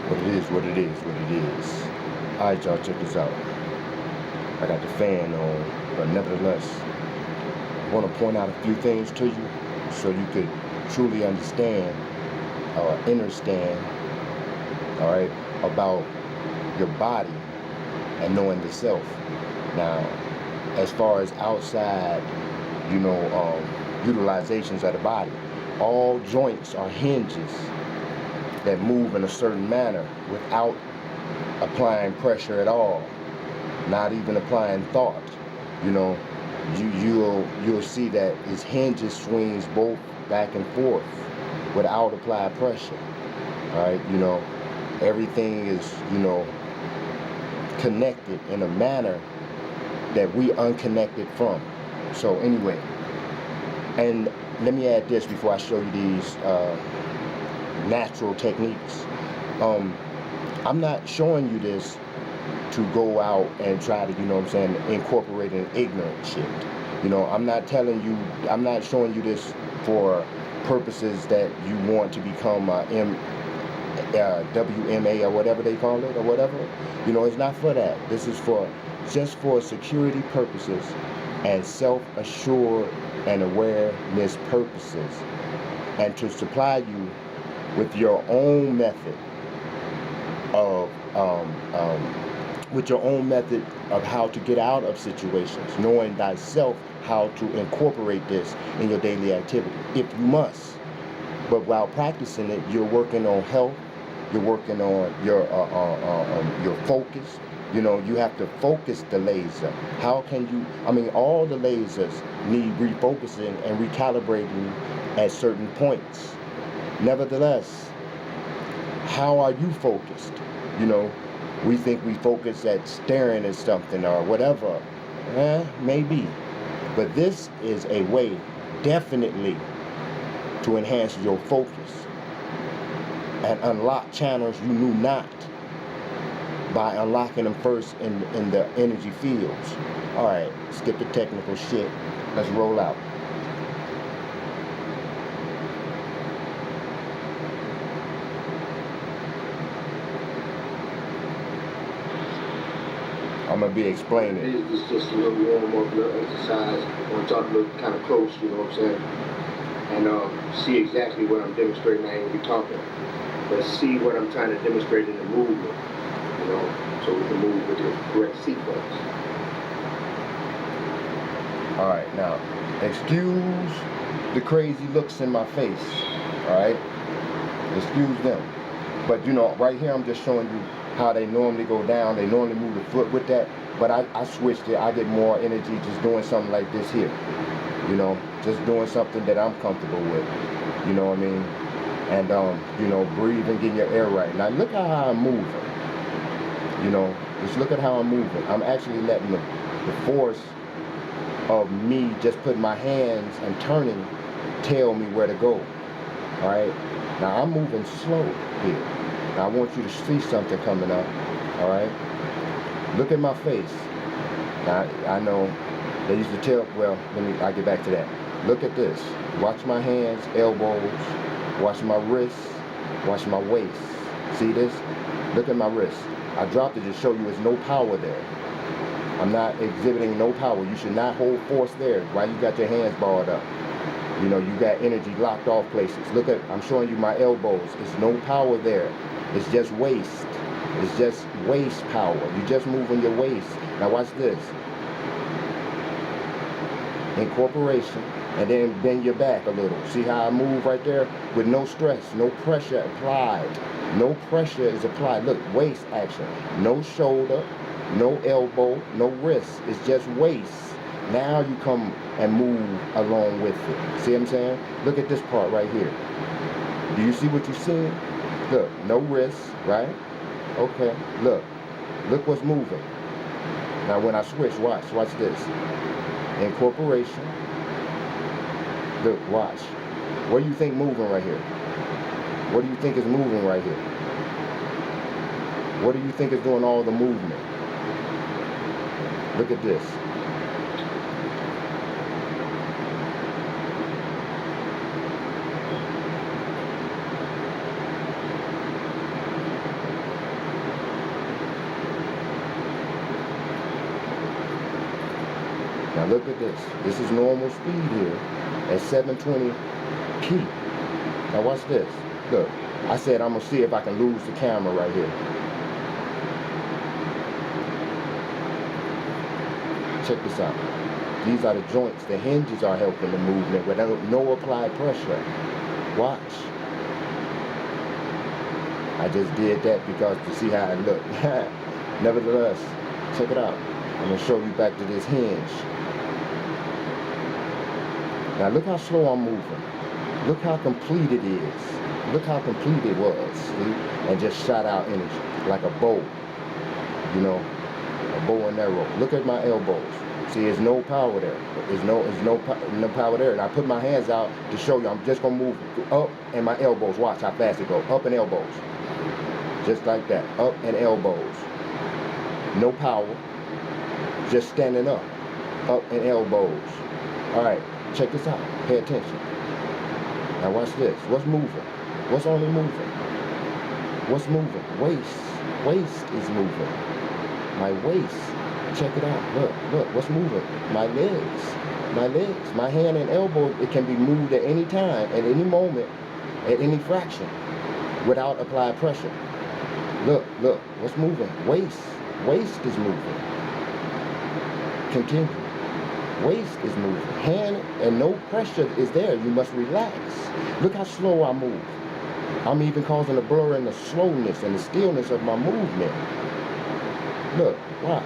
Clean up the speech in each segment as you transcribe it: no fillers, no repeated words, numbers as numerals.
What it is, what it is, what it is. Alright, y'all, check this out. I got the fan on, but nevertheless, I want to point out a few things to you so you could truly understand or understand, alright, about your body and knowing the self. Now, as far as outside, utilizations of the body, all joints are hinges that move in a certain manner without applying pressure at all, not even applying thought. You'll see that its hinges swings both back and forth without applied pressure. All right, everything is connected in a manner that we unconnected from. So anyway, and let me add this before I show you these natural techniques. I'm not showing you this to go out and try to, incorporate an ignorant shit. I'm not showing you this for purposes that you want to become WMA or whatever they call it or whatever. It's not for that. This is just for security purposes and self-assured and awareness purposes, and to supply you with your own method of how to get out of situations, knowing thyself how to incorporate this in your daily activity, if you must. But while practicing it, you're working on health, you're working on your focus. You have to focus the laser. How can you, all the lasers need refocusing and recalibrating at certain points. Nevertheless, how are you focused? We think we focus at staring at something or whatever. Maybe. But this is a way, definitely, to enhance your focus and unlock channels you knew not by unlocking them first in the energy fields. All right, skip the technical shit. Let's roll out. I'm gonna be explaining. It's just a little warm up, a little exercise. I want to talk a little kind of close, you know what I'm saying? And see exactly what I'm demonstrating. I ain't gonna be talking, but see what I'm trying to demonstrate in the movement, so we can move with the correct sequence. All right, now, excuse the crazy looks in my face, all right? Excuse them. But, right here I'm just showing you how they normally go down. They normally move the foot with that, but I switched it. I get more energy just doing something like this here, just doing something that I'm comfortable with, you know what I mean? And, breathe and get your air right. Now, look at how I'm moving, just look at how I'm moving. I'm actually letting the force of me just putting my hands and turning tell me where to go. All right, now I'm moving slow here. Now I want you to see something coming up. All right, look at my face. Now I know they used to tell, well, I'll get back to that. Look at this. Watch my hands, elbows, watch my wrists, watch my waist. See this? Look at my wrist. I dropped it to show you there's no power there. I'm not exhibiting no power. You should not hold force there while you got your hands balled up. You got energy locked off places. Look at, I'm showing you my elbows. There's no power there. It's just waist. It's just waist power. You're just moving your waist. Now watch this. Incorporation. And then bend your back a little. See how I move right there? With no stress, no pressure applied. No pressure is applied. Look, waist action. No shoulder, no elbow, no wrist. It's just waist. Now you come and move along with it. See what I'm saying? Look at this part right here. Do you see what you see? Look, no wrist, right? Okay, look what's moving. Now when I switch, watch this. Incorporation. Look, watch. What do you think moving right here? What do you think is moving right here? What do you think is doing all the movement? Look at this. Now look at this. This is normal speed here at 720 P. Now watch this. Look, I said I'm gonna see if I can lose the camera right here. Check this out. These are the joints. The hinges are helping the movement without no applied pressure. Watch. I just did that because to see how it looked. Nevertheless, check it out. I'm gonna show you back to this hinge. Now look how slow I'm moving. Look how complete it is. Look how complete it was. See? And just shot out energy like a bow. You know, a bow and arrow. Look at my elbows. See, there's no power there. There's no power there. And I put my hands out to show you. I'm just gonna move up and my elbows. Watch how fast it goes. Up and elbows. Just like that. Up and elbows. No power. Just standing up. Up and elbows. All right. Check this out. Pay attention. Now watch this. What's moving? What's only moving? What's moving? Waist. Waist is moving. My waist. Check it out. Look, look. What's moving? My legs. My legs. My hand and elbow, it can be moved at any time, at any moment, at any fraction, without applied pressure. Look, look. What's moving? Waist. Waist is moving. Continue. Waist is moving. Hand and no pressure is there. You must relax. Look how slow I move. I'm even causing a blur in the slowness and the stillness of my movement. Look, watch.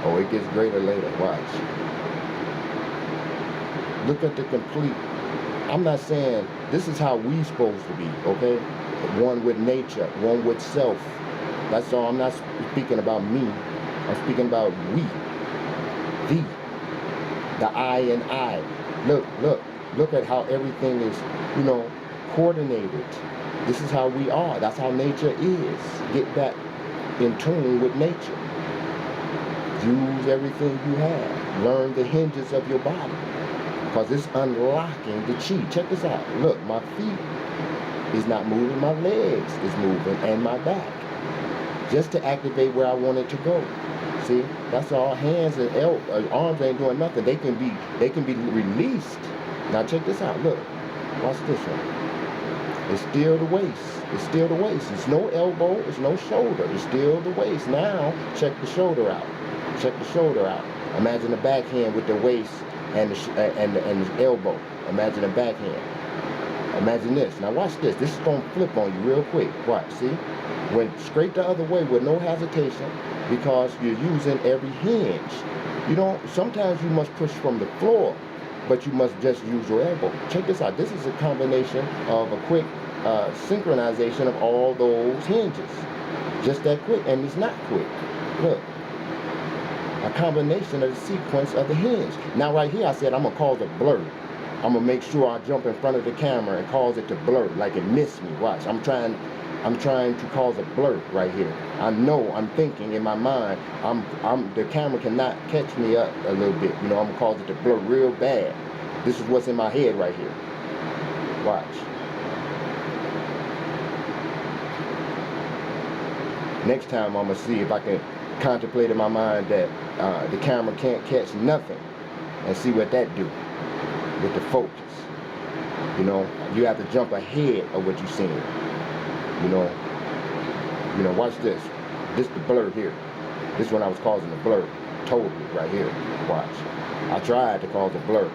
Oh, it gets greater later. Watch. Look at the complete. I'm not saying this is how we supposed to be, okay? One with nature, one with self. That's all. I'm not speaking about me. I'm speaking about we. The I and I. Look, look. Look at how everything is, you know, coordinated. This is how we are. That's how nature is. Get back in tune with nature. Use everything you have. Learn the hinges of your body. Because it's unlocking the chi. Check this out. Look, my feet is not moving. My legs is moving and my back. Just to activate where I want it to go. See, that's all. Hands and arms ain't doing nothing. They can be released. Now check this out. Look, watch this one. It's still the waist. It's still the waist. It's no elbow. It's no shoulder. It's still the waist. Now check the shoulder out. Check the shoulder out. Imagine the backhand with the waist and the elbow. Imagine the backhand. Imagine this. Now watch this. This is gonna flip on you real quick. Watch. See. Went straight the other way with no hesitation because you're using every hinge. You don't, sometimes you must push from the floor, but you must just use your elbow. Check this out. This is a combination of a quick synchronization of all those hinges. Just that quick, and it's not quick. Look. A combination of the sequence of the hinge. Now right here I said I'm going to cause a blur. I'm going to make sure I jump in front of the camera and cause it to blur, like it missed me. Watch. I'm trying to cause a blur right here. I know, I'm thinking in my mind, the camera cannot catch me up a little bit. You know, I'm gonna cause it to blur real bad. This is what's in my head right here. Watch. Next time I'm gonna see if I can contemplate in my mind that the camera can't catch nothing and see what that do with the focus. You know, you have to jump ahead of what you're seeing. You know, watch this. This the blur here. This one I was causing the blur. Totally, right here. Watch. I tried to cause a blur.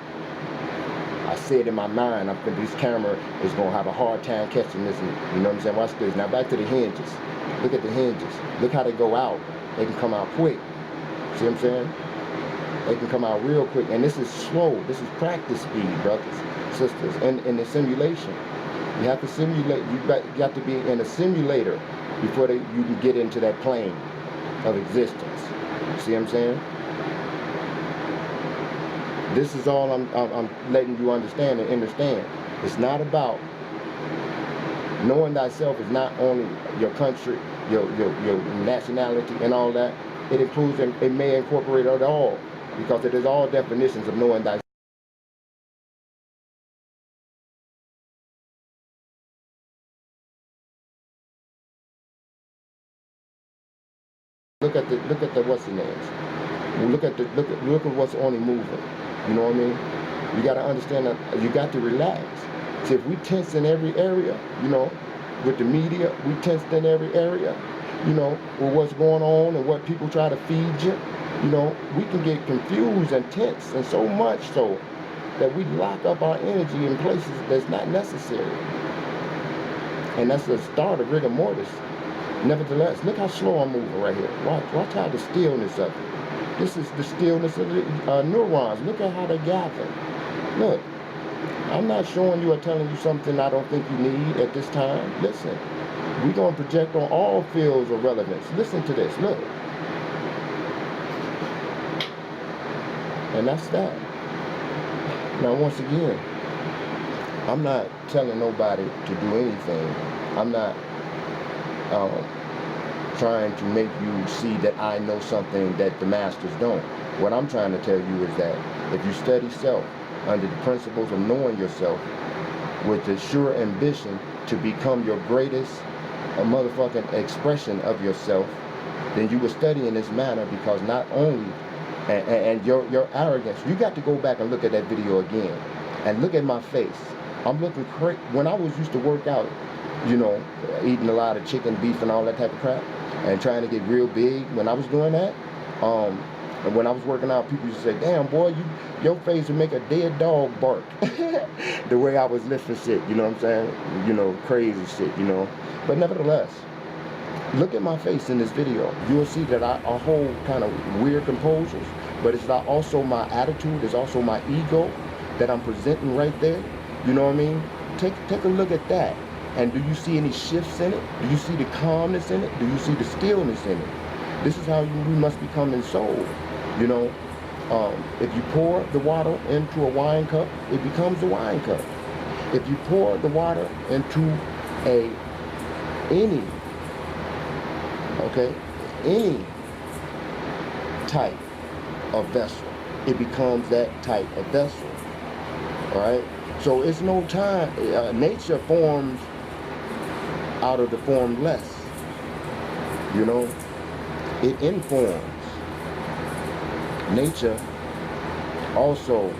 I said in my mind, this camera is going to have a hard time catching this. You know what I'm saying? Watch this. Now back to the hinges. Look at the hinges. Look how they go out. They can come out quick. See what I'm saying? They can come out real quick. And this is slow. This is practice speed, brothers, sisters. And in the simulation. You have to simulate. You got to be in a simulator before you can get into that plane of existence. See what I'm saying? This is all I'm letting you understand and understand. It's not about knowing thyself. Is not only your country, your nationality, and all that. It includes and it may incorporate it all because it is all definitions of knowing thyself. Look at the what's the names. Look at what's only moving. You know what I mean? You got to understand that you got to relax. See, if we tense in every area, you know, with the media, we tensed in every area, you know, with what's going on and what people try to feed you know, we can get confused and tense, and so much so that we lock up our energy in places that's not necessary. And that's the start of rigor mortis. Nevertheless, look how slow I'm moving right here. Watch how the stillness of it. This is the stillness of the neurons. Look at how they gather. Look, I'm not showing you or telling you something I don't think you need at this time. Listen, we're going to project on all fields of relevance. Listen to this. Look. And that's that. Now, once again, I'm not telling nobody to do anything. I'm not trying to make you see that I know something that the masters don't. What I'm trying to tell you is that if you study self under the principles of knowing yourself with the sure ambition to become your greatest motherfucking expression of yourself, then you will study in this manner, because not only and your arrogance, you got to go back and look at that video again and look at my face. I'm looking crazy. When I was used to work out, you know, eating a lot of chicken, beef, and all that type of crap, and trying to get real big, when I was doing that, and when I was working out, people used to say, damn, boy, your face would make a dead dog bark. The way I was lifting shit, you know what I'm saying? You know, crazy shit, you know. But nevertheless, look at my face in this video. You'll see that I hold kind of weird composures, but it's not also my attitude, it's also my ego that I'm presenting right there. You know what I mean? Take a look at that. And do you see any shifts in it? Do you see the calmness in it? Do you see the stillness in it? This is how we must become in soul. You know, if you pour the water into a wine cup, it becomes a wine cup. If you pour the water into any type of vessel, it becomes that type of vessel. All right? So it's no time. Nature forms out of the formless. You know, it informs. Nature also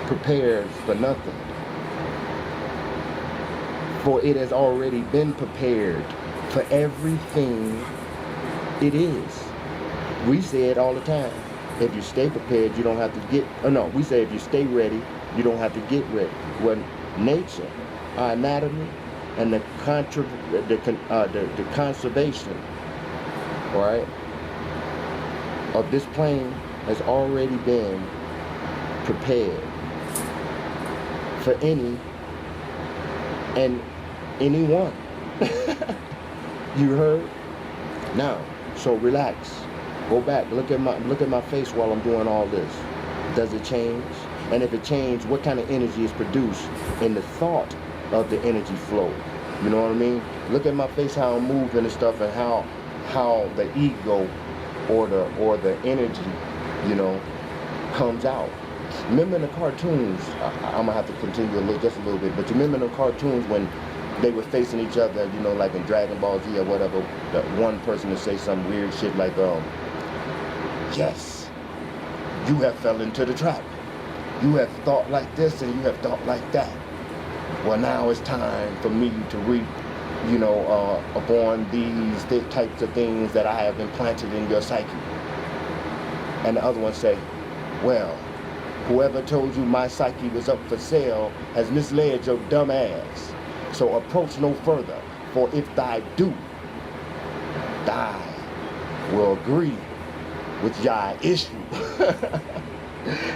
prepares for nothing, for it has already been prepared for everything it is. We say it all the time. If you stay prepared, you don't have to get, we say if you stay ready, you don't have to get ready. When nature, our anatomy, and the conservation, all right, of this plane has already been prepared for any and anyone. You heard? Now, so relax. Go back. Look at my face while I'm doing all this. Does it change? And if it changes, what kind of energy is produced in the thought of the energy flow? You know what I mean? Look at my face, how I'm moving and stuff, and how the ego or the energy, you know, comes out. Remember in the cartoons, I'm gonna have to continue just a little bit, but you remember in the cartoons when they were facing each other, you know, like in Dragon Ball Z or whatever, that one person would say some weird shit like, yes, you have fell into the trap. You have thought like this and you have thought like that. Well, now it's time for me to reap, you know, upon these types of things that I have implanted in your psyche. And the other one say, well, whoever told you my psyche was up for sale has misled your dumb ass. So approach no further, for if thou do, thou will agree with thy issue.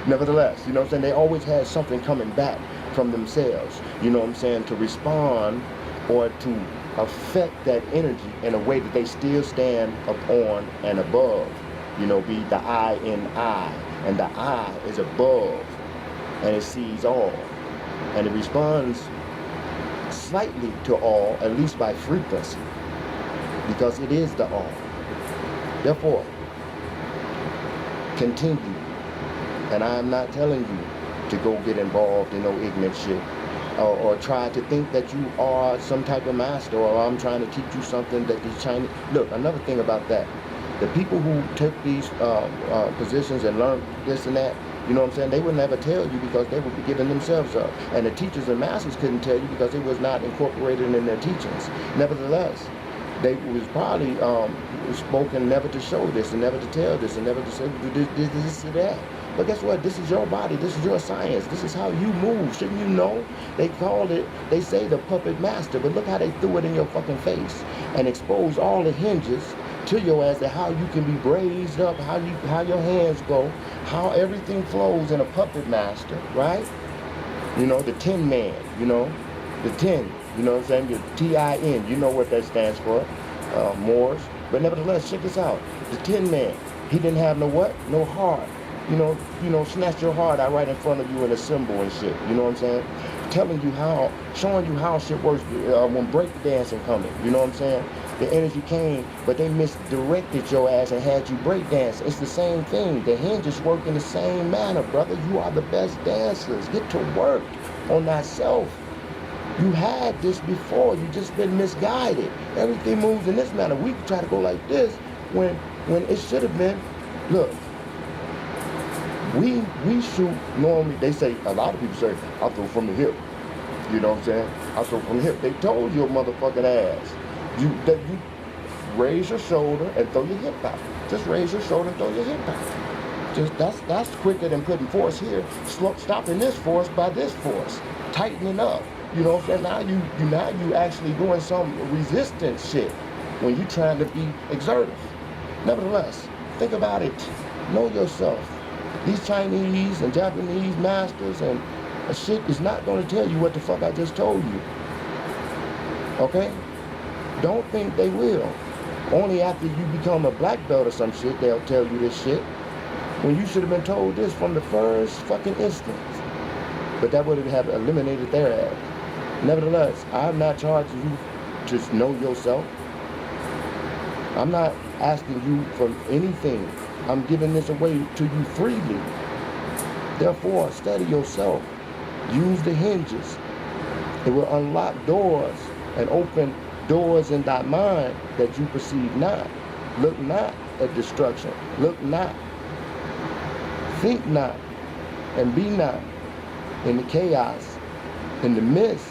Nevertheless, you know what I'm saying, they always had something coming back from themselves, you know what I'm saying, to respond or to affect that energy in a way that they still stand upon and above, you know, be the I in I, and the I is above, and it sees all, and it responds slightly to all, at least by frequency, because it is the all. Therefore, continue. And I am not telling you to go get involved in no ignorant shit, or try to think that you are some type of master, or I'm trying to teach you something that these Chinese... Look, another thing about that, The people who took these positions and learned this and that, you know what I'm saying, they would never tell you because they would be giving themselves up. And the teachers and masters couldn't tell you because it was not incorporated in their teachings. Nevertheless, they was probably spoken never to show this and never to tell this and never to say this or that. But guess what? This is your body. This is your science. This is how you move. Shouldn't you know? They called it, they say the puppet master, but look how they threw it in your fucking face and exposed all the hinges to your ass, that how you can be raised up, how your hands go, how everything flows in a puppet master, right? You know, the Tin Man, you know, the Tin, you know what I'm saying? The Tin, you know what that stands for, Moors. But nevertheless, check this out. The Tin Man, he didn't have no what? No heart. You know, snatch your heart out right in front of you in a symbol and shit. You know what I'm saying? Telling you how, showing you how shit works when breakdancing coming. You know what I'm saying? The energy came, but they misdirected your ass and had you breakdance. It's the same thing. The hinges work in the same manner, brother. You are the best dancers. Get to work on that self. You had this before. You just been misguided. Everything moves in this manner. We try to go like this when it should have been, look, we shoot normally. They say, a lot of people say, I throw from the hip. You know what I'm saying? I throw from the hip. They told your motherfucking ass. You raise your shoulder and throw your hip out. Just raise your shoulder and throw your hip out. Just that's quicker than putting force here. Stopping this force by this force. Tightening up. You know what I'm saying? Now you actually doing some resistance shit when you trying to be exertive. Nevertheless, think about it. Know yourself. These Chinese and Japanese masters and shit is not going to tell you what the fuck I just told you. Okay? Don't think they will. Only after you become a black belt or some shit, they'll tell you this shit. When you should have been told this from the first fucking instance. But that would have eliminated their ass. Nevertheless, I'm not charging you to know yourself. I'm not asking you for anything. I'm giving this away to you freely. Therefore, study yourself. Use the hinges. It will unlock doors and open doors in thy mind that you perceive not. Look not at destruction. Look not. Think not. And be not in the chaos, in the midst.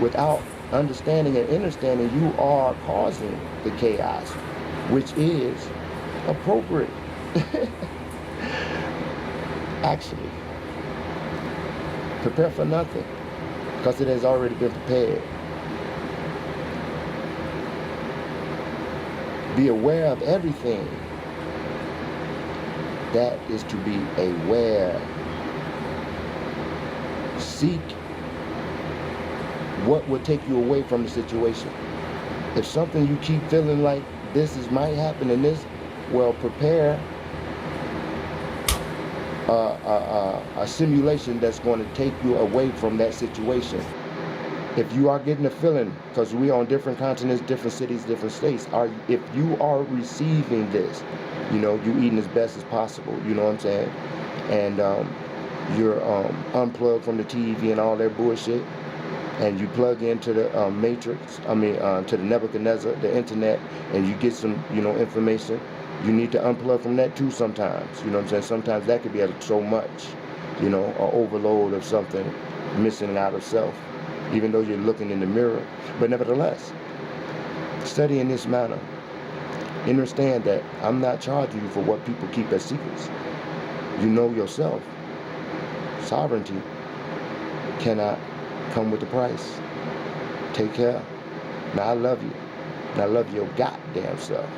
Without understanding and understanding, you are causing the chaos, which is appropriate. Actually, prepare for nothing, because it has already been prepared. Be aware of everything. That is to be aware. Seek what will take you away from the situation. If something you keep feeling like might happen in this, well, prepare a simulation that's going to take you away from that situation. If you are getting a feeling, because we are on different continents, different cities, different states, if you are receiving this, you know, you eating as best as possible, you know what I'm saying, and you're unplugged from the TV and all that bullshit, and you plug into the matrix, to the Nebuchadnezzar, the internet, and you get some, you know, information, you need to unplug from that too sometimes, you know what I'm saying? Sometimes that could be so much, you know, an overload of something missing out of self, even though you're looking in the mirror. But nevertheless, study in this manner. Understand that I'm not charging you for what people keep as secrets. You know yourself. Sovereignty cannot come with the price. Take care. Now I love you. And I love your goddamn self.